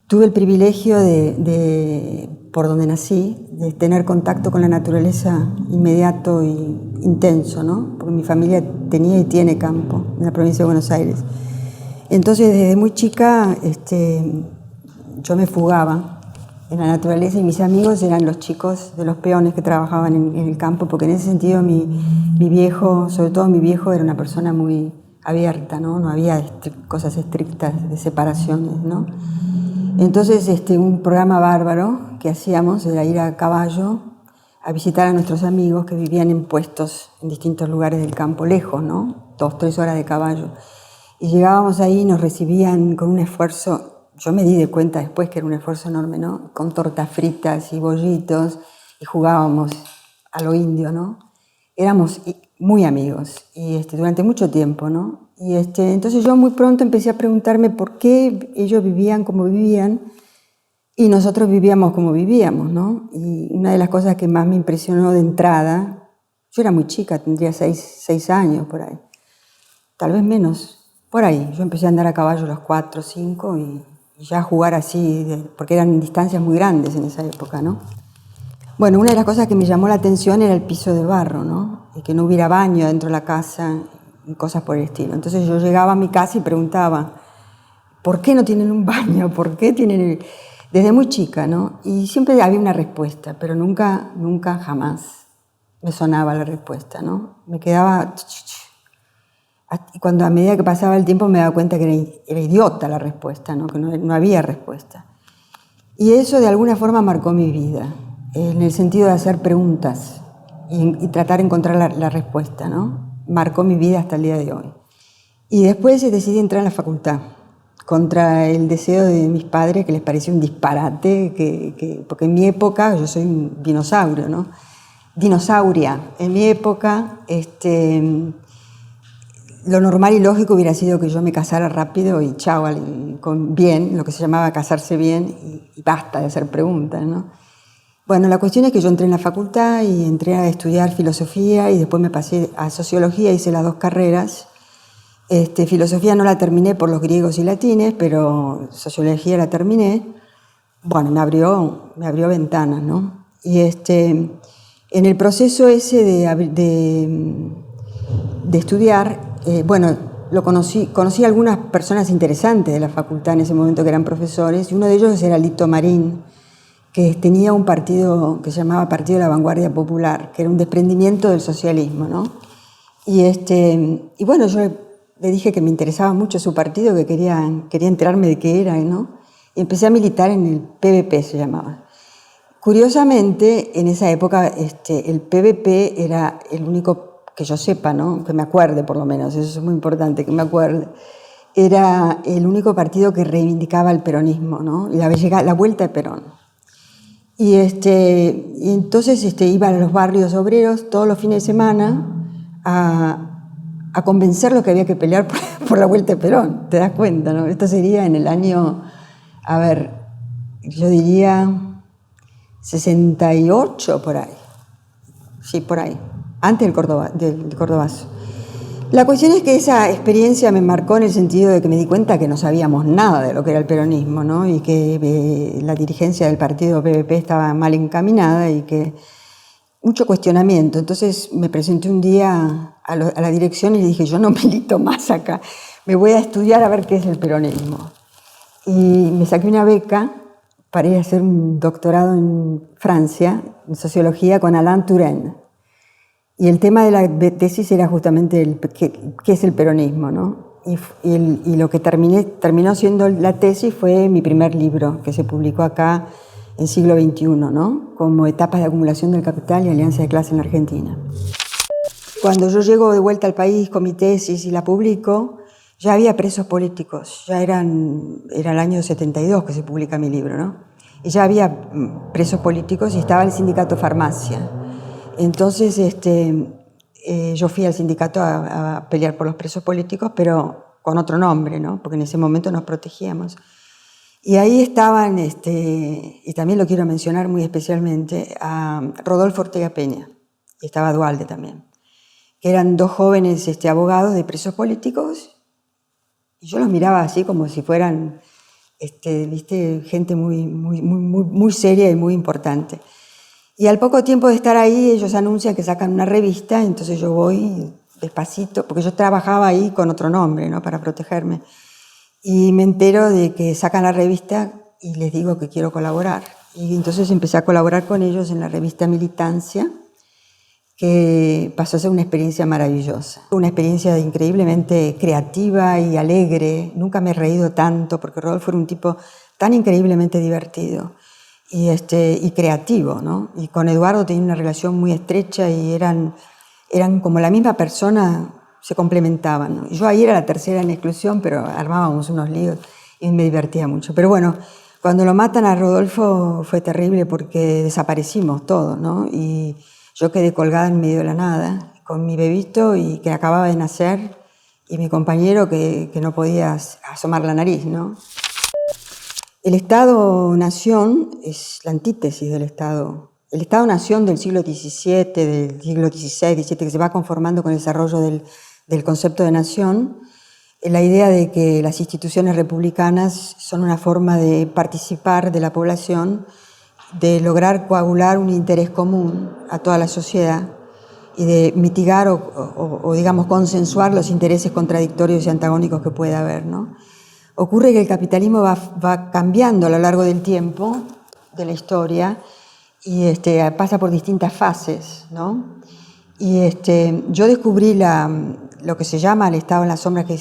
Tuve el privilegio por donde nací, de tener contacto con la naturaleza inmediato e intenso, ¿no? Porque mi familia tenía y tiene campo en la provincia de Buenos Aires. Entonces, desde muy chica, yo me fugaba en la naturaleza y mis amigos eran los chicos de los peones que trabajaban en el campo, porque en ese sentido mi viejo, sobre todo mi viejo, era una persona muy abierta, ¿no? No había cosas estrictas de separaciones, ¿no? Entonces, un programa bárbaro que hacíamos era ir a caballo a visitar a nuestros amigos que vivían en puestos en distintos lugares del campo, lejos, ¿no? 2, 3 horas de caballo. Y llegábamos ahí y nos recibían con un esfuerzo, yo me di de cuenta después que era un esfuerzo enorme, ¿no? Con tortas fritas y bollitos, y jugábamos a lo indio, ¿no? Éramos muy amigos, y durante mucho tiempo, ¿no? Y entonces yo muy pronto empecé a preguntarme por qué ellos vivían como vivían y nosotros vivíamos como vivíamos, ¿no? Y una de las cosas que más me impresionó de entrada, yo era muy chica, tendría 6 años por ahí, tal vez menos, por ahí. Yo empecé a andar a caballo a los 4, 5 y ya a jugar así, porque eran distancias muy grandes en esa época, ¿no? Bueno, una de las cosas que me llamó la atención era el piso de barro, ¿no? Y que no hubiera baño dentro de la casa y cosas por el estilo. Entonces yo llegaba a mi casa y preguntaba, ¿por qué no tienen un baño? ¿Por qué tienen...? Desde muy chica, ¿no? Y siempre había una respuesta, pero nunca, jamás me sonaba la respuesta, ¿no? Me quedaba... Y cuando a medida que pasaba el tiempo me daba cuenta que era idiota la respuesta, ¿no? Que no había respuesta. Y eso de alguna forma marcó mi vida, en el sentido de hacer preguntas y tratar de encontrar la respuesta, ¿no? Marcó mi vida hasta el día de hoy. Y después decidí entrar a la facultad, contra el deseo de mis padres, que les pareció un disparate, porque en mi época, yo soy un dinosaurio, ¿no? Dinosauria. En mi época, lo normal y lógico hubiera sido que yo me casara rápido y chao, con bien, lo que se llamaba casarse bien, y basta de hacer preguntas, ¿no? Bueno, la cuestión es que yo entré en la facultad y entré a estudiar filosofía y después me pasé a sociología, hice las 2 carreras. Filosofía no la terminé por los griegos y latines, pero sociología la terminé. Bueno, me abrió ventanas, ¿no? Y en el proceso ese de estudiar, bueno, conocí a algunas personas interesantes de la facultad en ese momento que eran profesores, y uno de ellos era Lito Marín, que tenía un partido que se llamaba Partido de la Vanguardia Popular, que era un desprendimiento del socialismo, ¿no? Y bueno, yo le dije que me interesaba mucho su partido, que quería enterarme de qué era, ¿no? Y empecé a militar en el PVP, se llamaba. Curiosamente, en esa época, el PVP era el único, que yo sepa, ¿no? Que me acuerde por lo menos, eso es muy importante, que me acuerde, era el único partido que reivindicaba el peronismo, ¿no? La vuelta de Perón. Y entonces iba a los barrios obreros todos los fines de semana a convencerlos que había que pelear por la vuelta de Perón, te das cuenta, ¿no? Esto sería en el año, a ver, yo diría 68 por ahí, sí, por ahí, antes del Cordobazo. La cuestión es que esa experiencia me marcó en el sentido de que me di cuenta que no sabíamos nada de lo que era el peronismo, ¿no? Y que la dirigencia del partido PVP estaba mal encaminada y que mucho cuestionamiento. Entonces me presenté un día a la dirección y le dije, yo no milito más acá, me voy a estudiar a ver qué es el peronismo. Y me saqué una beca para ir a hacer un doctorado en Francia, en sociología, con Alain Touraine. Y el tema de la tesis era justamente qué es el peronismo, ¿no? Y lo que terminó siendo la tesis fue mi primer libro, que se publicó acá en siglo XXI, ¿no? Como etapas de acumulación del capital y alianza de clase en la Argentina. Cuando yo llego de vuelta al país con mi tesis y la publico, ya había presos políticos, era el año 72 que se publica mi libro, ¿no? Y ya había presos políticos y estaba el sindicato Farmacia. Entonces, yo fui al sindicato a pelear por los presos políticos, pero con otro nombre, ¿no? Porque en ese momento nos protegíamos. Y ahí estaban, y también lo quiero mencionar muy especialmente, a Rodolfo Ortega Peña, y estaba Duhalde también, que eran 2 jóvenes abogados de presos políticos, y yo los miraba así como si fueran viste, gente muy seria y muy importante. Y al poco tiempo de estar ahí, ellos anuncian que sacan una revista, entonces yo voy despacito, porque yo trabajaba ahí con otro nombre, ¿no?, para protegerme. Y me entero de que sacan la revista y les digo que quiero colaborar. Y entonces empecé a colaborar con ellos en la revista Militancia, que pasó a ser una experiencia maravillosa. Una experiencia increíblemente creativa y alegre. Nunca me he reído tanto, porque Rodolfo era un tipo tan increíblemente divertido y creativo, ¿no? Y con Eduardo tenía una relación muy estrecha y eran como la misma persona, se complementaban, ¿no? Y yo ahí era la tercera en exclusión, pero armábamos unos líos y me divertía mucho. Pero bueno, cuando lo matan a Rodolfo fue terrible porque desaparecimos todos, ¿no? Y yo quedé colgada en medio de la nada, con mi bebito y que acababa de nacer, y mi compañero que no podía asomar la nariz, ¿no? El Estado-nación es la antítesis del Estado. El Estado-nación del siglo XVII, del siglo XVI, XVII, que se va conformando con el desarrollo del concepto de nación, la idea de que las instituciones republicanas son una forma de participar de la población, de lograr coagular un interés común a toda la sociedad y de mitigar o digamos, consensuar los intereses contradictorios y antagónicos que pueda haber, ¿no? Ocurre que el capitalismo va cambiando a lo largo del tiempo, de la historia, y pasa por distintas fases, ¿no? Y yo descubrí lo que se llama el estado en la sombra, que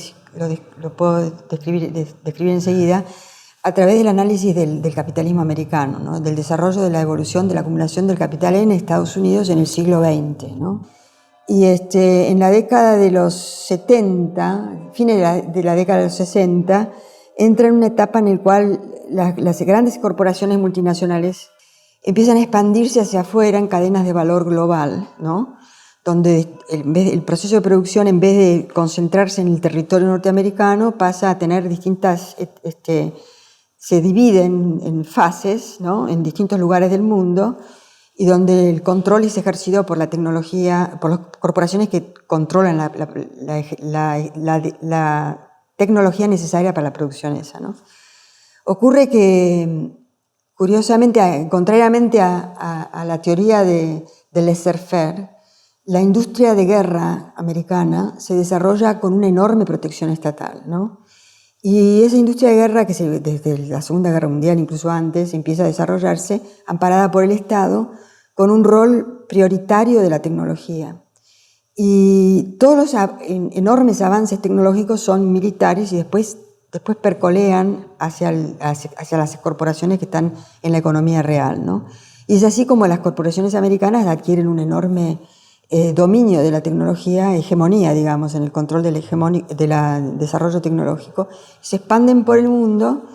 lo puedo describir enseguida, a través del análisis del capitalismo americano, ¿no?, del desarrollo, de la evolución, de la acumulación del capital en Estados Unidos en el siglo XX, ¿no? Y en la década de los 70, fines de la década de los 60, entra en una etapa en la cual las grandes corporaciones multinacionales empiezan a expandirse hacia afuera en cadenas de valor global, ¿no?, donde el proceso de producción, en vez de concentrarse en el territorio norteamericano, pasa a tener distintas, se dividen en fases, ¿no?, en distintos lugares del mundo, y donde el control es ejercido por la tecnología, por las corporaciones que controlan la tecnología necesaria para la producción esa, ¿no? Ocurre que, curiosamente, contrariamente a la teoría de laissez-faire, la industria de guerra americana se desarrolla con una enorme protección estatal, ¿no? Y esa industria de guerra, que desde la Segunda Guerra Mundial, incluso antes, empieza a desarrollarse amparada por el Estado, con un rol prioritario de la tecnología. Y todos los enormes avances tecnológicos son militares y después percolean hacia las corporaciones que están en la economía real, ¿no? Y es así como las corporaciones americanas adquieren un enorme dominio de la tecnología, hegemonía, digamos, en el control del desarrollo tecnológico, se expanden por el mundo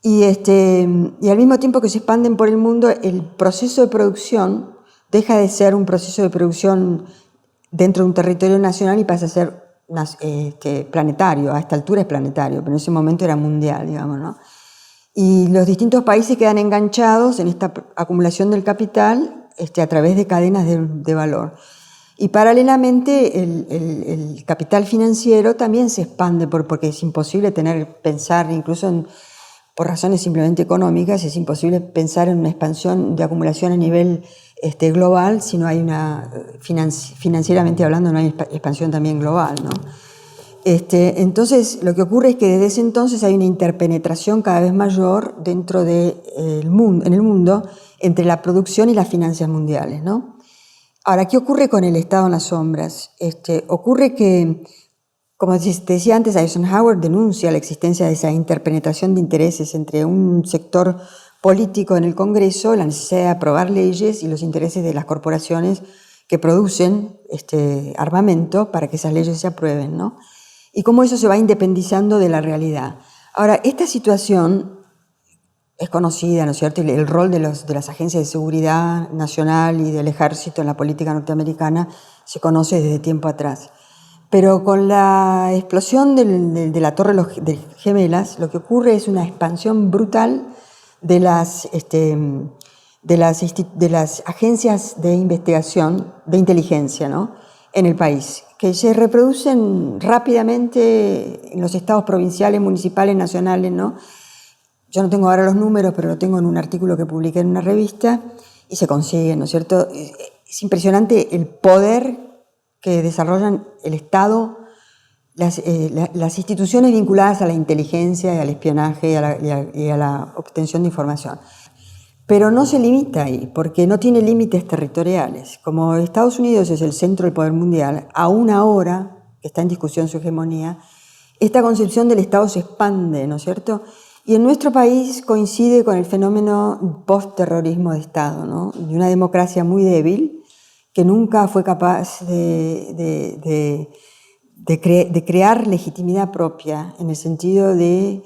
y al mismo tiempo que se expanden por el mundo, el proceso de producción deja de ser un proceso de producción dentro de un territorio nacional y pasa a ser planetario. A esta altura es planetario, pero en ese momento era mundial, digamos, ¿no? Y los distintos países quedan enganchados en esta acumulación del capital a través de cadenas de valor. Y paralelamente el capital financiero también se expande porque es imposible pensar, incluso por razones simplemente económicas, es imposible pensar en una expansión de acumulación a nivel global si no hay financieramente hablando, no hay expansión también global, ¿no? Entonces, lo que ocurre es que desde ese entonces hay una interpenetración cada vez mayor dentro en el mundo entre la producción y las finanzas mundiales, ¿no? Ahora, ¿qué ocurre con el Estado en las sombras? Ocurre que, como te decía antes, Eisenhower denuncia la existencia de esa interpenetración de intereses entre un sector político en el Congreso, la necesidad de aprobar leyes y los intereses de las corporaciones que producen armamento para que esas leyes se aprueben, ¿no? Y cómo eso se va independizando de la realidad. Ahora, esta situación es conocida, ¿no es cierto? El rol de las agencias de seguridad nacional y del ejército en la política norteamericana se conoce desde tiempo atrás. Pero con la explosión de la Torre Gemelas, lo que ocurre es una expansión brutal de las agencias de investigación, de inteligencia, ¿no?, en el país, que se reproducen rápidamente en los estados provinciales, municipales, nacionales, ¿no? yo no tengo ahora los números, pero lo tengo en un artículo que publiqué en una revista, y se consigue, ¿no es cierto? Es impresionante el poder que desarrollan el Estado, las instituciones vinculadas a la inteligencia y al espionaje y a la obtención de información. Pero no se limita ahí, porque no tiene límites territoriales. Como Estados Unidos es el centro del poder mundial, aún ahora que está en discusión su hegemonía, esta concepción del Estado se expande, ¿no es cierto? Y en nuestro país coincide con el fenómeno post-terrorismo de Estado, ¿no? De una democracia muy débil que nunca fue capaz de crear legitimidad propia, en el sentido de,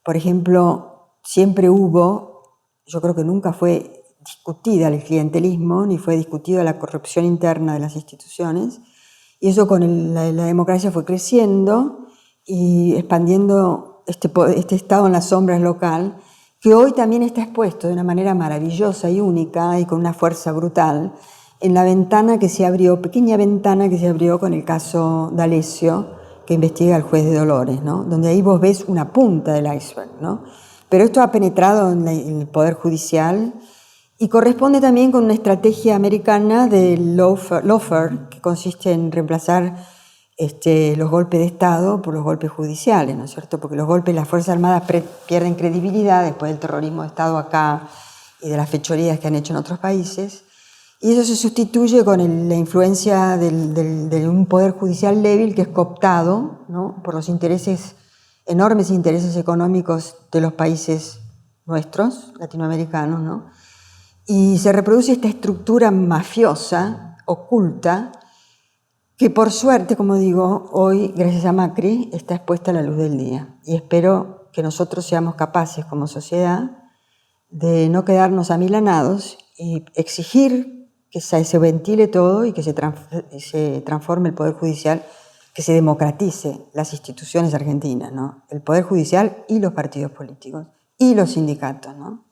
por ejemplo, siempre hubo, yo creo que nunca fue discutida el clientelismo, ni fue discutida la corrupción interna de las instituciones, y eso con la democracia fue creciendo y expandiendo este Estado en las sombras local, que hoy también está expuesto de una manera maravillosa y única y con una fuerza brutal en la ventana que se abrió, pequeña ventana que se abrió con el caso D'Alessio, que investiga el juez de Dolores, ¿no? Donde ahí vos ves una punta del iceberg, ¿no? Pero esto ha penetrado en el Poder Judicial y corresponde también con una estrategia americana del lawfare, que consiste en reemplazar los golpes de Estado por los golpes judiciales, ¿no es cierto? Porque los golpes, las Fuerzas Armadas pierden credibilidad después del terrorismo de Estado acá y de las fechorías que han hecho en otros países. Y eso se sustituye con la influencia de un poder judicial débil que es cooptado, ¿no? Por los enormes intereses económicos de los países nuestros, latinoamericanos, ¿no? Y se reproduce esta estructura mafiosa, oculta, que por suerte, como digo, hoy, gracias a Macri, está expuesta a la luz del día. Y espero que nosotros seamos capaces como sociedad de no quedarnos amilanados y exigir que se ventile todo y que se transforme el Poder Judicial, que se democratice las instituciones argentinas, ¿no? El Poder Judicial y los partidos políticos y los sindicatos, ¿no?